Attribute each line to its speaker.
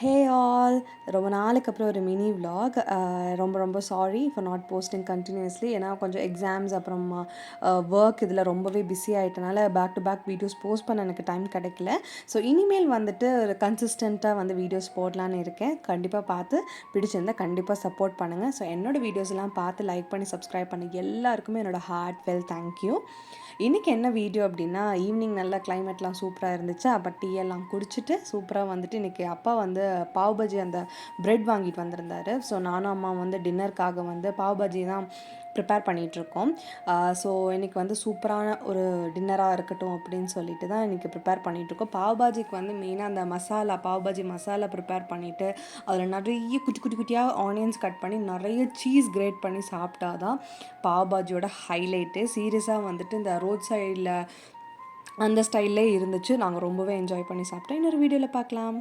Speaker 1: Hey all, ரொம்ப நாளுக்கு அப்புறம் ஒரு மினி விலாக். ரொம்ப ரொம்ப sorry for not posting continuously. ஏன்னா கொஞ்சம் எக்ஸாம்ஸ் அப்புறமா ஒர்க் இதில் ரொம்பவே பிஸி ஆகிட்டனால back to back videos post பண்ண எனக்கு டைம் கிடைக்கல. ஸோ இனிமேல் வந்துட்டு ஒரு கன்சிஸ்டண்ட்டாக வந்து வீடியோஸ் போடலான்னு இருக்கேன். கண்டிப்பாக பார்த்து பிடிச்சிருந்தால் கண்டிப்பாக சப்போர்ட் பண்ணுங்கள். ஸோ என்னோடய வீடியோஸ் எல்லாம் பார்த்து லைக் பண்ணி சப்ஸ்கிரைப் பண்ணி எல்லாருக்குமே என்னோடய ஹார்ட்வெல் தேங்க்யூ. இன்றைக்கி என்ன வீடியோ அப்படின்னா, ஈவினிங் நல்லா கிளைமேட்லாம் சூப்பராக இருந்துச்சு. அப்போ டீ எல்லாம் குடிச்சிட்டு சூப்பராக வந்துட்டு இன்றைக்கி அப்பா வந்து பாவ் பஜ்ஜி அந்த ப்ரெட் வாங்கிட்டு வந்திருந்தாரு. ஸோ நானும் அம்மா வந்து டின்னருக்காக வந்து பாவ் பஜ்ஜி தான் ப்ரிப்பேர் பண்ணிகிட்ருக்கோம். ஸோ இன்றைக்கி வந்து சூப்பரான ஒரு டின்னராக இருக்கட்டும் அப்படின்னு சொல்லிட்டு தான் இன்றைக்கி ப்ரிப்பேர் பண்ணிகிட்ருக்கோம். பாவ் பாஜிக்கு வந்து மெயினாக அந்த மசாலா பாவ் பாஜி மசாலா ப்ரிப்பேர் பண்ணிவிட்டு அதில் நிறைய குட்டி குட்டி குட்டியாக ஆனியன்ஸ் கட் பண்ணி நிறைய சீஸ் கிரேட் பண்ணி சாப்பிட்டா தான் பாவ் பாஜியோட ஹைலைட்டு. சீரியஸாக வந்துட்டு இந்த ரோட் சைடில் அந்த ஸ்டைல்லே இருந்துச்சு. நாங்கள் ரொம்பவே என்ஜாய் பண்ணி சாப்பிட்டோம். இன்னொரு வீடியோவில் பார்க்கலாம்.